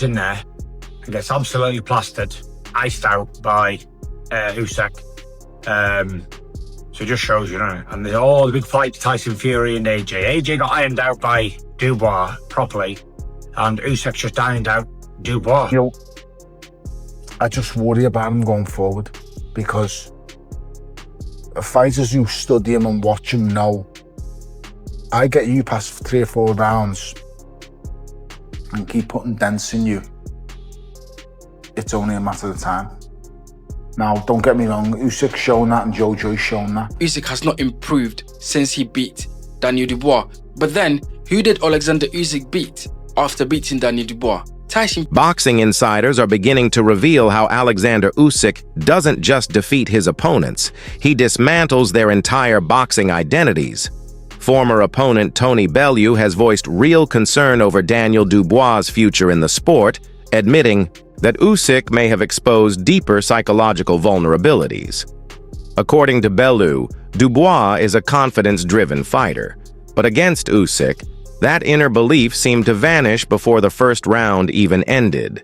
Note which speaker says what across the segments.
Speaker 1: He's in there and gets absolutely plastered, iced out by Usyk. So it just shows, you know, and all the big fights, Tyson Fury and AJ. AJ got ironed out by Dubois properly, and Usyk just ironed out Dubois.
Speaker 2: You know, I just worry about him going forward, because fighters who study him and watch him know, I get you past 3 or 4 rounds and keep putting dents in you, it's only a matter of time. Now, don't get me wrong, Usyk's shown that and Jojo's shown that.
Speaker 3: Usyk has not improved since he beat Daniel Dubois. But then, who did Oleksandr Usyk beat after beating Daniel Dubois? Tyson.
Speaker 4: Boxing insiders are beginning to reveal how Oleksandr Usyk doesn't just defeat his opponents, he dismantles their entire boxing identities. Former opponent Tony Bellew has voiced real concern over Daniel Dubois' future in the sport, admitting that Usyk may have exposed deeper psychological vulnerabilities. According to Bellew, Dubois is a confidence-driven fighter, but against Usyk, that inner belief seemed to vanish before the first round even ended.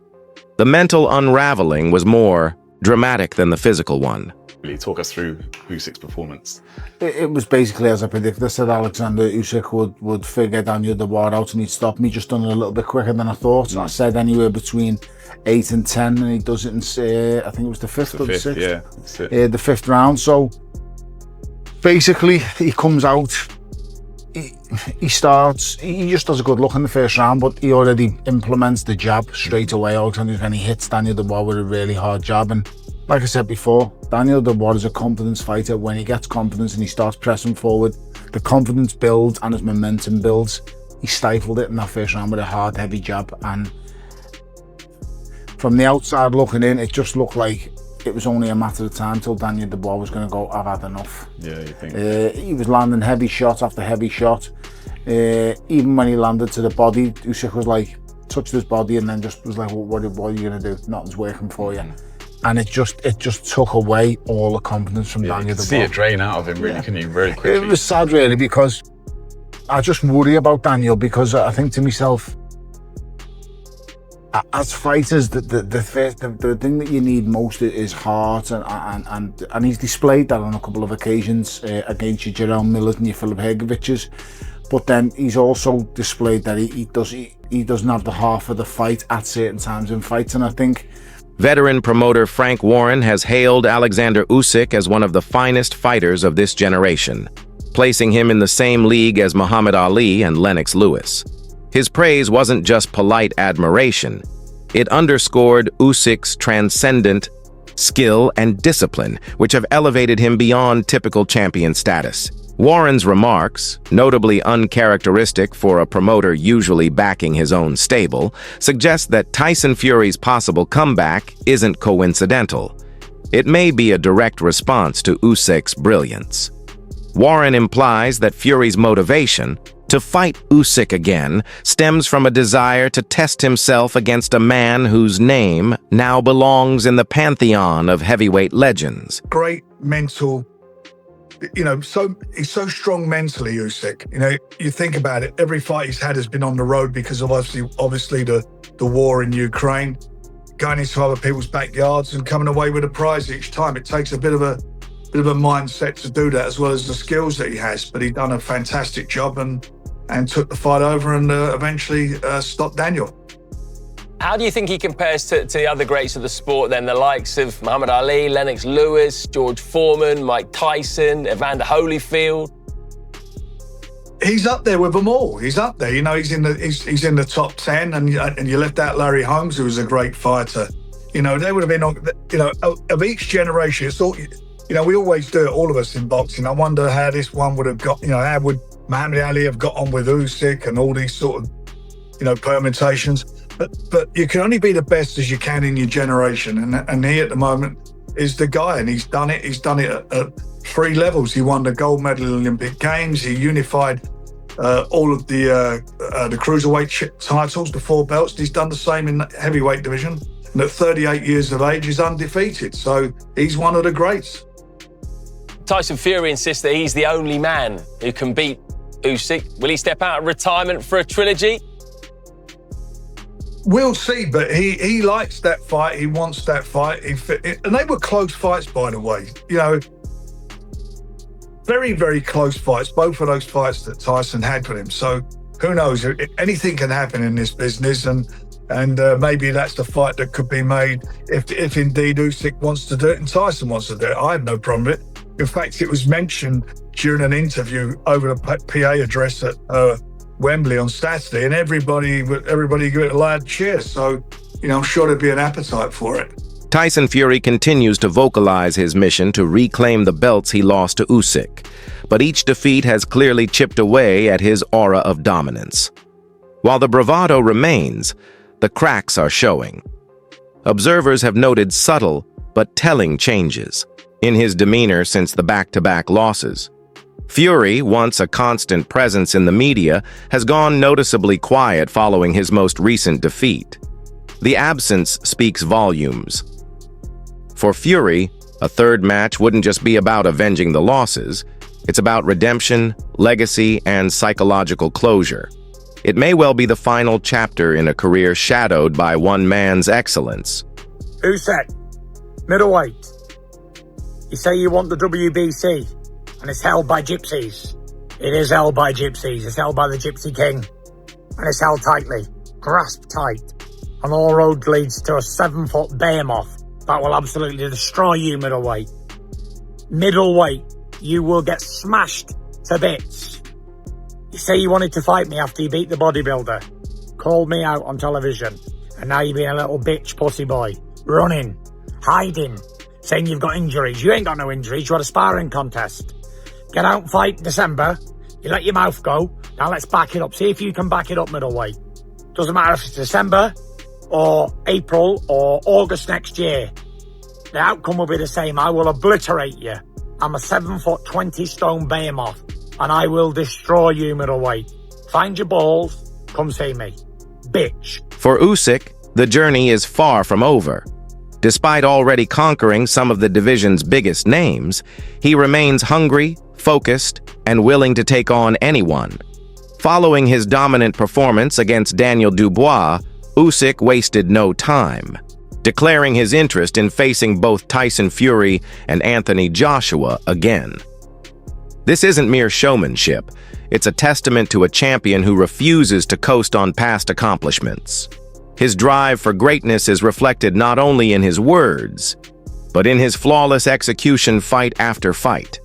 Speaker 4: The mental unraveling was more dramatic than the physical one.
Speaker 5: Talk us through Usyk's performance.
Speaker 2: It was basically as I predicted. I said Oleksandr Usyk would figure Daniel Dubois out and he'd stop me, just done it a little bit quicker than I thought. I said anywhere between 8 and 10, and he does it in, I think it was the 5th or the 6th.
Speaker 5: Yeah, that's it.
Speaker 2: The 5th round. So basically, he comes out, he starts, he just does a good look in the first round, but he already implements the jab straight away. Oleksandr, and he hits Daniel Dubois with a really hard jab. And like I said before, Daniel Dubois is a confidence fighter. When he gets confidence and he starts pressing forward, the confidence builds and his momentum builds. He stifled it in that first round with a hard, heavy jab. And from the outside looking in, it just looked like it was only a matter of time till Daniel Dubois was going to go, I've had enough.
Speaker 5: Yeah, you think?
Speaker 2: He was landing heavy shot after heavy shot. Even when he landed to the body, Usyk was like, touched his body and then just was like, well, what are you going to do? Nothing's working for you. And it just took away all the confidence from Daniel Dubois.
Speaker 5: See it drain out of him, really, couldn't you? Very quickly.
Speaker 2: It was sad, really, because I just worry about Daniel, because I think to myself, as fighters, the thing that you need most is heart, and he's displayed that on a couple of occasions against your Jerome Millers and your Filip Hrgovićs. But then he's also displayed that he doesn't have the heart of the fight at certain times in fights, and I think
Speaker 4: veteran promoter Frank Warren has hailed Oleksandr Usyk as one of the finest fighters of this generation, placing him in the same league as Muhammad Ali and Lennox Lewis. His praise wasn't just polite admiration. It underscored Usyk's transcendent skill and discipline, which have elevated him beyond typical champion status. Warren's remarks, notably uncharacteristic for a promoter usually backing his own stable, suggest that Tyson Fury's possible comeback isn't coincidental. It may be a direct response to Usyk's brilliance. Warren implies that Fury's motivation to fight Usyk again stems from a desire to test himself against a man whose name now belongs in the pantheon of heavyweight legends.
Speaker 6: Great mental, you know, he's so strong mentally, Usyk. You know, you think about it, every fight he's had has been on the road because of obviously the war in Ukraine, going into other people's backyards and coming away with a prize each time. It takes a bit of a mindset to do that, as well as the skills that he has. But he done a fantastic job and took the fight over and eventually stopped Daniel.
Speaker 7: How do you think he compares to the other greats of the sport then, the likes of Muhammad Ali, Lennox Lewis, George Foreman, Mike Tyson, Evander Holyfield?
Speaker 6: He's up there with them all. He's up there. You know, he's in the top 10, and you left out Larry Holmes, who was a great fighter. You know, they would have been on, you know, of each generation. It's all, you know, we always do it, all of us in boxing. I wonder how this one would have got, you know, how would Muhammad Ali have got on with Usyk and all these sort of, you know, permutations. But you can only be the best as you can in your generation, and he at the moment is the guy, and he's done it. He's done it at 3 levels. He won the gold medal at Olympic Games. He unified all of the cruiserweight titles, the 4 belts. And he's done the same in the heavyweight division. And at 38 years of age, he's undefeated. So he's one of the greats.
Speaker 7: Tyson Fury insists that he's the only man who can beat Usyk. Will he step out of retirement for a trilogy?
Speaker 6: We'll see, but he likes that fight. He wants that fight. And they were close fights, by the way. You know, very, very close fights. Both of those fights that Tyson had with him. So who knows? Anything can happen in this business, and maybe that's the fight that could be made if indeed Usyk wants to do it and Tyson wants to do it. I have no problem with it. In fact, it was mentioned during an interview over the PA address at Wembley on Saturday, and everybody gave it a loud cheer. So, you know, I'm sure there'd be an appetite for it.
Speaker 4: Tyson Fury continues to vocalize his mission to reclaim the belts he lost to Usyk, but each defeat has clearly chipped away at his aura of dominance. While the bravado remains, the cracks are showing. Observers have noted subtle but telling changes in his demeanor since the back-to-back losses. Fury, once a constant presence in the media, has gone noticeably quiet following his most recent defeat. The absence speaks volumes. For Fury, a third match wouldn't just be about avenging the losses. It's about redemption, legacy, and psychological closure. It may well be the final chapter in a career shadowed by one man's excellence.
Speaker 1: Usyk, middleweight. You say you want the WBC, and it's held by gypsies. It is held by gypsies. It's held by the Gypsy King, and it's held tightly, grasped tight. And all road leads to a 7-foot behemoth that will absolutely destroy you, middleweight. Middleweight, you will get smashed to bits. You say you wanted to fight me after you beat the bodybuilder. Called me out on television. And now you're being a little bitch pussy boy. Running. Hiding. Saying you've got injuries. You ain't got no injuries. You had a sparring contest. Get out and fight in December. You let your mouth go. Now let's back it up. See if you can back it up, middleweight. Doesn't matter if it's December or April or August next year. The outcome will be the same. I will obliterate you. I'm a 7-foot, 20-stone behemoth, and I will destroy you, middleweight. Find your balls. Come see me. Bitch.
Speaker 4: For Usyk, the journey is far from over. Despite already conquering some of the division's biggest names, he remains hungry, focused, and willing to take on anyone. Following his dominant performance against Daniel Dubois, Usyk wasted no time, declaring his interest in facing both Tyson Fury and Anthony Joshua again. This isn't mere showmanship. It's a testament to a champion who refuses to coast on past accomplishments. His drive for greatness is reflected not only in his words, but in his flawless execution fight after fight.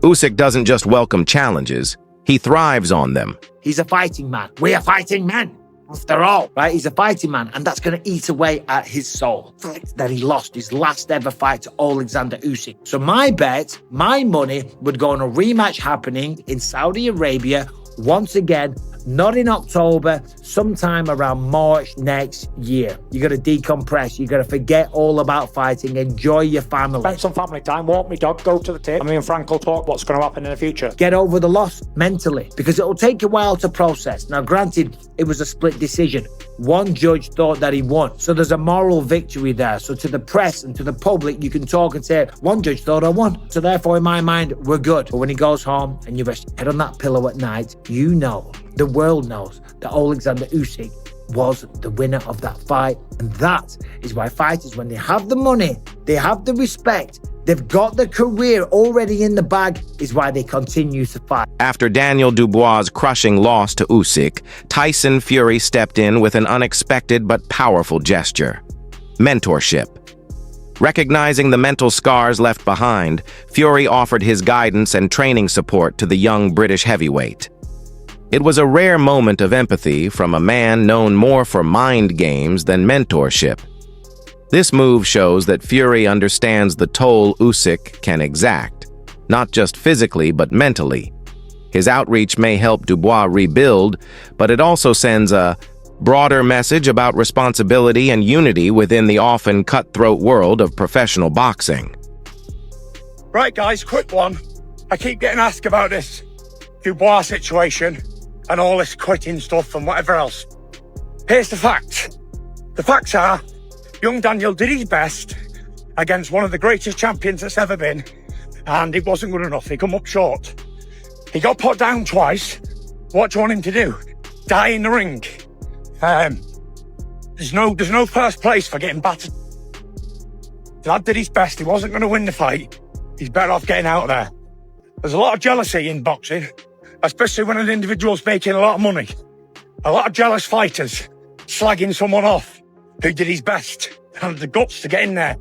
Speaker 4: Usyk doesn't just welcome challenges, he thrives on them.
Speaker 8: He's a fighting man. We are fighting men, after all, right? He's a fighting man, and that's going to eat away at his soul. The fact that he lost his last ever fight to Oleksandr Usyk. So my bet, my money, would go on a rematch happening in Saudi Arabia once again, not in October, sometime around March next year. You got to decompress. You got to forget all about fighting. Enjoy your family.
Speaker 9: Spend some family time, walk me dog, go to the tip. Me and Frank will talk what's going to happen in the future.
Speaker 8: Get over the loss mentally, because it'll take a while to process. Now, granted, it was a split decision. One judge thought that he won. So there's a moral victory there. So to the press and to the public, you can talk and say, one judge thought I won. So therefore, in my mind, we're good. But when he goes home and you rest your head on that pillow at night, you know, the world knows that Oleksandr Usyk was the winner of that fight. And that is why fighters, when they have the money, they have the respect, they've got the career already in the bag, is why they continue to fight.
Speaker 4: After Daniel Dubois' crushing loss to Usyk, Tyson Fury stepped in with an unexpected but powerful gesture: mentorship. Recognizing the mental scars left behind, Fury offered his guidance and training support to the young British heavyweight. It was a rare moment of empathy from a man known more for mind games than mentorship. This move shows that Fury understands the toll Usyk can exact, not just physically but mentally. His outreach may help Dubois rebuild, but it also sends a broader message about responsibility and unity within the often cutthroat world of professional boxing.
Speaker 1: Right, guys, quick one. I keep getting asked about this Dubois situation and all this quitting stuff and whatever else. Here's the facts. The facts are, young Daniel did his best against one of the greatest champions that's ever been, and it wasn't good enough. He come up short. He got put down twice. What do you want him to do? Die in the ring? there's no first place for getting battered. The lad did his best. He wasn't going to win the fight. He's better off getting out of there. There's a lot of jealousy in boxing, especially when an individual's making a lot of money. A lot of jealous fighters slagging someone off who did his best and had the guts to get in there.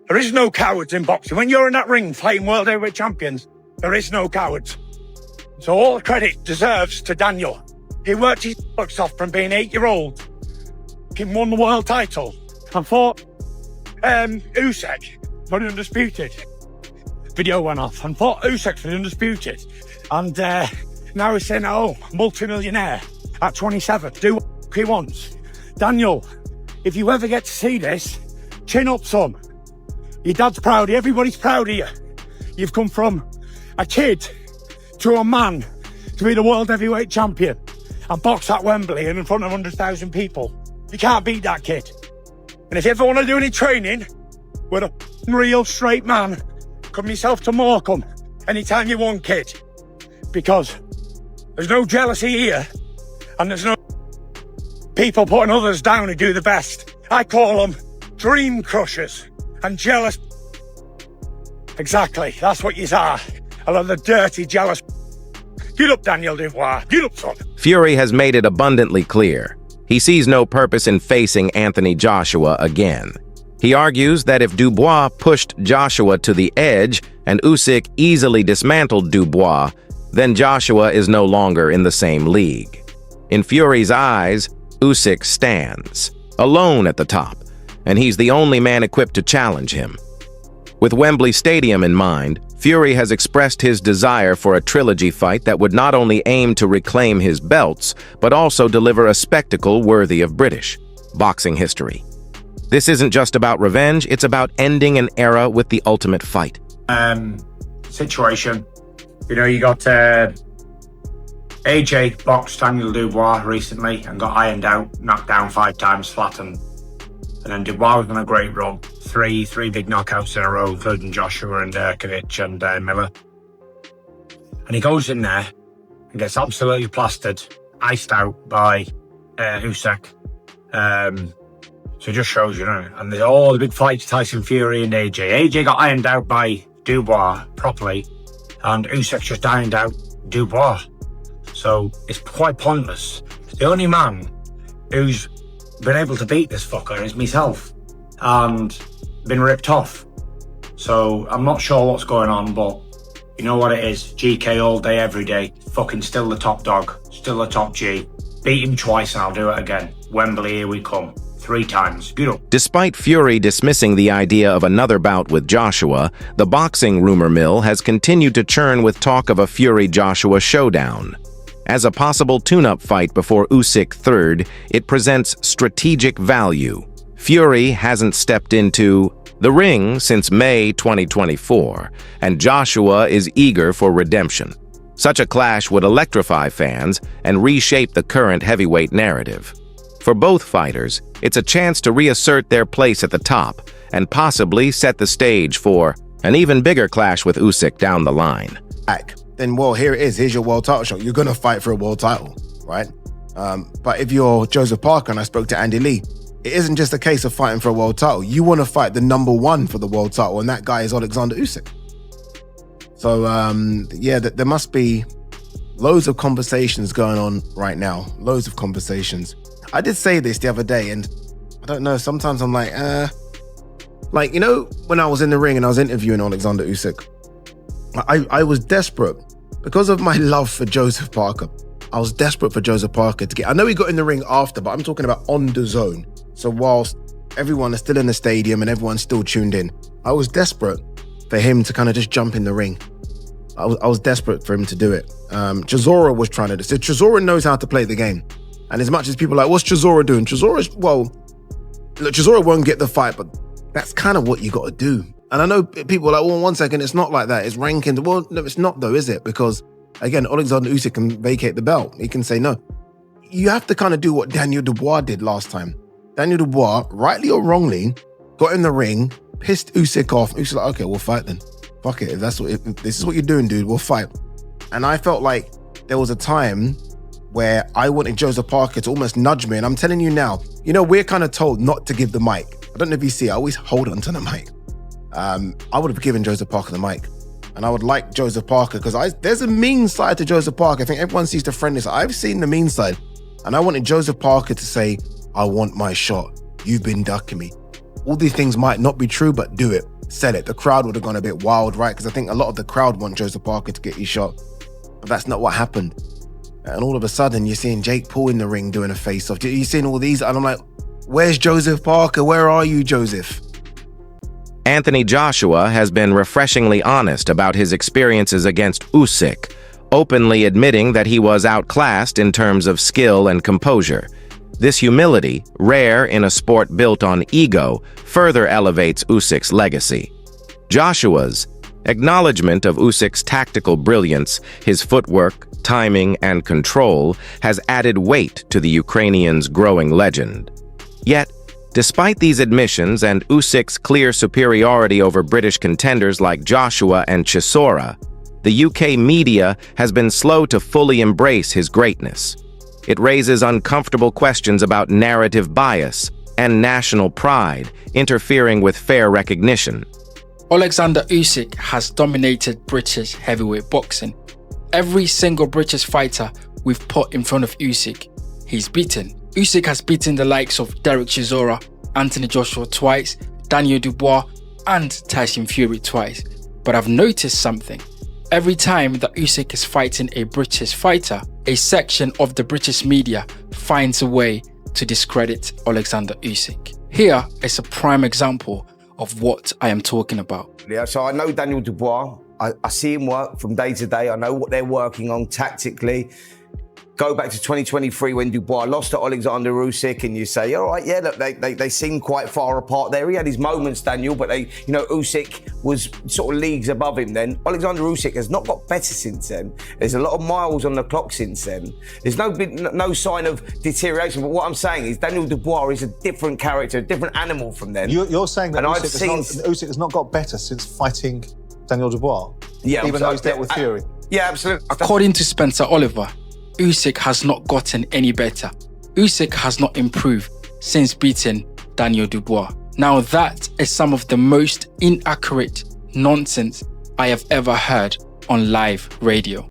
Speaker 1: There is no cowards in boxing. When you're in that ring fighting world heavyweight champions, there is no cowards. So all the credit deserves to Daniel. He worked his bucks off from being 8-year-old. He won the world title and fought Usyk for the undisputed. Video went off and fought Usyk for the undisputed. And now he's saying, oh, multi-millionaire at 27. Do what he wants. Daniel, if you ever get to see this, chin up, son. Your dad's proud of you. Everybody's proud of you. You've come from a kid to a man to be the world heavyweight champion and box at Wembley and in front of 100,000 people. You can't beat that kid. And if you ever want to do any training with a real straight man, come yourself to Morecambe anytime you want, kid. Because there's no jealousy here and there's no people putting others down who do the best. I call them dream crushers and jealous. Exactly, that's what you are. I love the dirty, jealous. Get up, Daniel Dubois. Get up, son.
Speaker 4: Fury has made it abundantly clear. He sees no purpose in facing Anthony Joshua again. He argues that if Dubois pushed Joshua to the edge and Usyk easily dismantled Dubois, then Joshua is no longer in the same league. In Fury's eyes, Usyk stands, alone at the top, and he's the only man equipped to challenge him. With Wembley Stadium in mind, Fury has expressed his desire for a trilogy fight that would not only aim to reclaim his belts, but also deliver a spectacle worthy of British boxing history. This isn't just about revenge, it's about ending an era with the ultimate fight.
Speaker 1: Situation. You know, you got AJ boxed Daniel Dubois recently and got ironed out, knocked down 5 times, flattened. And then Dubois was on a great run. Three big knockouts in a row, including Joshua and Kovic and Miller. And he goes in there and gets absolutely plastered, iced out by Usyk. So it just shows, you know, and there's all the big fights, Tyson Fury and AJ. AJ got ironed out by Dubois properly, and Usyk just ironed out Dubois. So it's quite pointless. The only man who's been able to beat this fucker is myself, and been ripped off. So I'm not sure what's going on, but you know what it is. GK all day, every day. Fucking still the top dog, still the top G. Beat him twice and I'll do it again. Wembley, here we come. 3 times. Good up.
Speaker 4: Despite Fury dismissing the idea of another bout with Joshua, the boxing rumor mill has continued to churn with talk of a Fury-Joshua showdown. As a possible tune-up fight before Usyk 3rd, it presents strategic value. Fury hasn't stepped into the ring since May 2024, and Joshua is eager for redemption. Such a clash would electrify fans and reshape the current heavyweight narrative. For both fighters, it's a chance to reassert their place at the top and possibly set the stage for an even bigger clash with Usyk down the line.
Speaker 10: Then, well, here it is. Here's your world title shot. You're going to fight for a world title, right? But if you're Joseph Parker, and I spoke to Andy Lee, it isn't just a case of fighting for a world title. You want to fight the #1 for the world title, and that guy is Oleksandr Usyk. So, yeah, there must be loads of conversations going on right now. Loads of conversations. I did say this the other day, and I don't know, sometimes I'm like, you know, when I was in the ring and I was interviewing Oleksandr Usyk, I was desperate because of my love for Joseph Parker. I was desperate for Joseph Parker to get, I know he got in the ring after, but I'm talking about on the zone. So whilst everyone is still in the stadium and everyone's still tuned in, I was desperate for him to kind of just jump in the ring. I was desperate for him to do it. Chisora was trying to do. So Chisora knows how to play the game. And as much as people are like, what's Chisora doing? Chisora's, well, look, Chisora won't get the fight, but that's kind of what you got to do. And I know people are like, well, 1 second, it's not like that. It's rankings. Well, no, it's not though, is it? Because again, Oleksandr Usyk can vacate the belt. He can say no. You have to kind of do what Daniel Dubois did last time. Daniel Dubois, rightly or wrongly, got in the ring, pissed Usyk off. Usyk's like, okay, we'll fight then. Fuck it. If this is what you're doing, dude, we'll fight. And I felt like there was a time where I wanted Joseph Parker to almost nudge me. And I'm telling you now, we're kind of told not to give the mic. I don't know if you see, I always hold on to the mic. I would have given Joseph Parker the mic. And I would like Joseph Parker because there's a mean side to Joseph Parker. I think everyone sees the friendly side. I've seen the mean side. And I wanted Joseph Parker to say, I want my shot. You've been ducking me. All these things might not be true, but do it. Sell it. The crowd would have gone a bit wild, right? Because I think a lot of the crowd want Joseph Parker to get his shot. But that's not what happened. And all of a sudden, you're seeing Jake Paul in the ring doing a face-off. You're seeing all these, and I'm like, where's Joseph Parker? Where are you, Joseph?
Speaker 4: Anthony Joshua has been refreshingly honest about his experiences against Usyk, openly admitting that he was outclassed in terms of skill and composure. This humility, rare in a sport built on ego, further elevates Usyk's legacy. Joshua's acknowledgement of Usyk's tactical brilliance, his footwork, timing, and control has added weight to the Ukrainian's growing legend. Yet, despite these admissions and Usyk's clear superiority over British contenders like Joshua and Chisora, the UK media has been slow to fully embrace his greatness. It raises uncomfortable questions about narrative bias and national pride, interfering with fair recognition.
Speaker 3: Oleksandr Usyk has dominated British heavyweight boxing. Every single British fighter we've put in front of Usyk, he's beaten. Usyk has beaten the likes of Derek Chisora, Anthony Joshua twice, Daniel Dubois, and Tyson Fury twice. But I've noticed something. Every time that Usyk is fighting a British fighter, a section of the British media finds a way to discredit Oleksandr Usyk. Here is a prime example of what I am talking about.
Speaker 11: Yeah, so I know Daniel Dubois. I see him work from day to day. I know what they're working on tactically. Go back to 2023 when Dubois lost to Oleksandr Usyk, and you say, all right, yeah, look, they seem quite far apart there. He had his moments, Daniel, but Usyk was sort of leagues above him then. Oleksandr Usyk has not got better since then. There's a lot of miles on the clock since then. There's no sign of deterioration. But what I'm saying is Daniel Dubois is a different character, a different animal from then.
Speaker 12: You're saying that Usyk has not got better since fighting Daniel Dubois?
Speaker 11: Yeah,
Speaker 12: even though he's dealt with Fury?
Speaker 11: Yeah, absolutely.
Speaker 3: According to Spencer Oliver, Usyk has not gotten any better. Usyk has not improved since beating Daniel Dubois. Now that is some of the most inaccurate nonsense I have ever heard on live radio.